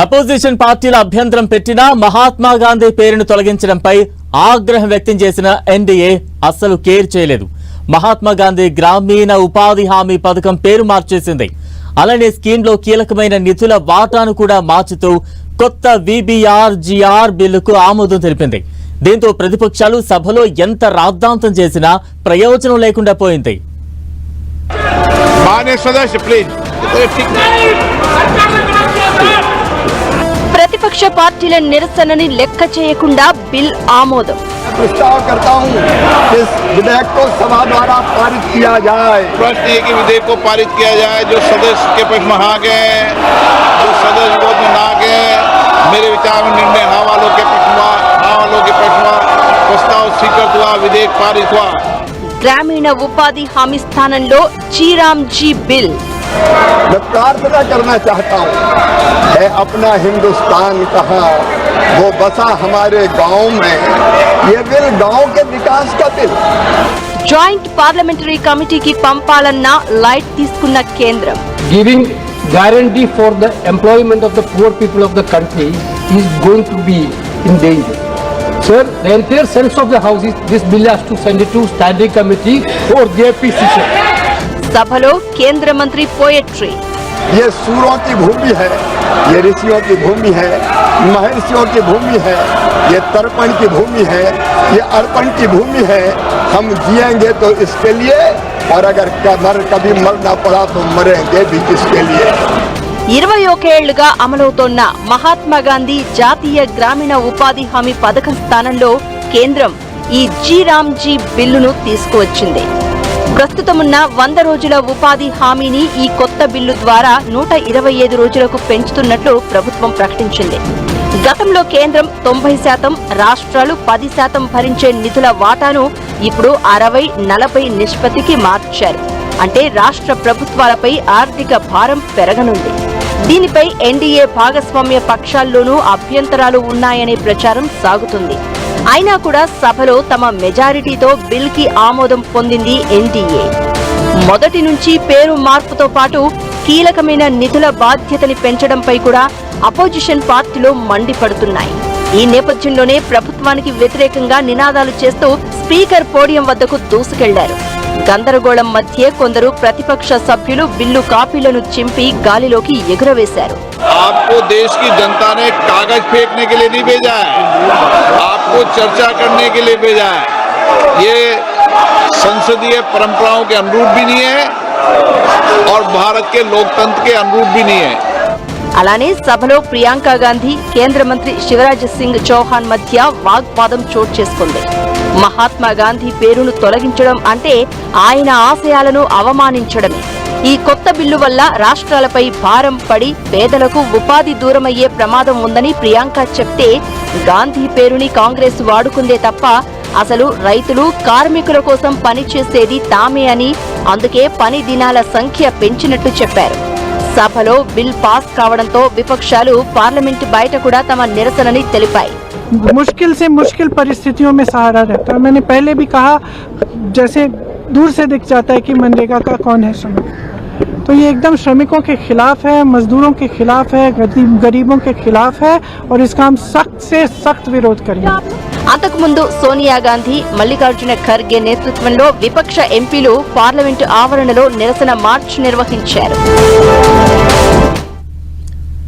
Opposition పార్టీల అభ్యంతరం పెట్టినా మహాత్మా గాంధీ పేరును తొలగించడంపై ఆగ్రహం వ్యక్తం చేసిన ఎన్డీఏ అస్సలు కేర్ చేయలేదు. మహాత్మా గాంధీ గ్రామీణ ఉపాధి హామీ పథకం పేరు మార్చేసింది. అలానే స్కీమ్లో కీలకమైన నిధుల వాటాను కూడా మార్చుతూ కొత్త విబిఆర్జీఆర్ బిల్లుకు ఆమోదం తెలిపింది. దీంతో ప్రతిపక్షాలు సభలో ఎంత రాద్ధాంతం చేసినా ప్రయోజనం లేకుండా పోయింది. ప్రతిపక్ష పార్టీల నిరసనని లెక్క చేయకుండా బిల్ ఆమోదం. प्रस्ताव करता हूं इस विधेयक को सभा द्वारा पारित किया जाए। प्रश्न ये कि विधेयक को पारित किया जाए। जो सदस्य के पक्ष में हाँ गए, जो सदस्य विरोध में ना गए, मेरे विचार में निर्णय हाँ वालों के पक्ष में, हाँ वालों के पक्ष में प्रस्ताव स्वीकृत हुआ, विधेयक पारित हुआ। ग्रामीण उपाधि हामी स्थानंलो जीरामजी बिल। मैं प्रार्थना करना चाहता हूँ, है अपना हिंदुस्तान कहाँ, वो बसा हमारे गांव में। ये बिल गांव के विकास का बिल। జాయింట్ పార్లమెంటరీ కమిటీకి పంపాలన్న లైట్ తీసుకున్న కేంద్రం. Giving guarantee for the employment of the poor people of the country is going to be in danger. Sir, the entire sense of the house is this bill has to send it to standing committee for their decision. సభలో కేంద్ర మంత్రి poetry. ये सूरों की भूमि है, ये ऋषियों की भूमि है, महर्षियों की भूमि है, ये तर्पण की भूमि है, ये अर्पण की भूमि है। हम जिएंगे तो इसके लिए, और अगर कभी मरना पड़ा तो मरेंगे भी इसके लिए। 21 ఏళ్లుగా అమలవుతోన్న మహాత్మా గాంధీ జాతీయ గ్రామీణ ఉపాధి హామీ పథకం స్థానంలో కేంద్రం ఈ జీరామ్జీ బిల్లును తీసుకువచ్చింది. ప్రస్తుతమున్న 100 రోజుల ఉపాధి హామీని ఈ కొత్త బిల్లు ద్వారా 125 రోజులకు పెంచుతున్నట్లు ప్రభుత్వం ప్రకటించింది. గతంలో కేంద్రం 90%, రాష్ట్రాలు 10% భరించే నిధుల వాటాను ఇప్పుడు 60-40 నిష్పత్తికి మార్చారు. అంటే రాష్ట్ర ప్రభుత్వాలపై ఆర్థిక భారం పెరగనుంది. దీనిపై ఎన్డీఏ భాగస్వామ్య పక్షాల్లోనూ అభ్యంతరాలు ఉన్నాయనే ప్రచారం సాగుతుంది. అయినా కూడా సభలో తమ మెజారిటీతో బిల్ కి ఆమోదం పొందింది ఎన్డీఏ. మొదటి నుంచి పేరు మార్పుతో పాటు కీలకమైన నిధుల బాధ్యతని పెంచడంపై కూడా అపోజిషన్ పార్టీలు మండిపడుతున్నాయి. ఈ నేపథ్యంలోనే ప్రభుత్వానికి వ్యతిరేకంగా నినాదాలు చేస్తూ స్పీకర్ పోడియం వద్దకు దూసుకెళ్లారు. గందరగోళం మధ్య కొందరు ప్రతిపక్ష సభ్యులు బిల్లు కాపీలను చింపి గాలిలోకి ఎగురవేశారు. आपको देश की जनता ने कागज फेंकने के लिए नहीं भेजा है, आपको चर्चा करने के लिए भेजा है। ये संसदीय परंपराओं के अनुरूप भी नहीं है और भारत के लोकतंत्र के अनुरूप भी नहीं है। అలానే సభలో ప్రియాంక గాంధీ, కేంద్ర మంత్రి శివరాజ్ సింగ్ చౌహాన్ మధ్య వాగ్వాదం చోటు చేసుకుంది. మహాత్మా గాంధీ పేరును తొలగించడం అంటే ఆయన ఆశయాలను అవమానించడమే. ఈ కొత్త బిల్లు వల్ల రాష్ట్రాలపై భారం పడి పేదలకు ఉపాధి దూరమయ్యే ప్రమాదం ఉందని ప్రియాంక చెప్తే, గాంధీ పేరుని కాంగ్రెస్ వాడుకుందే తప్ప అసలు రైతులు, కార్మికుల కోసం పనిచేసేది తామే అని, అందుకే పని దినాల సంఖ్య పెంచినట్టు చెప్పారు. సభలో బిల్ పాస్ కావడంతో విపక్షాలు పార్లమెంట్ బయట కూడా తమ నిరసనని తెలిపాయి. मुश्किल से मुश्किल परिस्थितियों में सहारा रहता है। मैंने पहले भी कहा, जैसे दूर से दिख जाता है कि मनरेगा का कौन है श्रमिक, तो ये एकदम श्रमिकों के खिलाफ है, मजदूरों के खिलाफ है, गरीबों के खिलाफ है, और इसका हम सख्त से सख्त विरोध करेंगे. అంతకుముందు సోనియా గాంధీ, మల్లికార్జున ఖర్గే నేతృత్వంలో విపక్ష ఎంపీలు పార్లమెంటు ఆవరణలో నిరసన మార్చ్ నిర్వహించారు.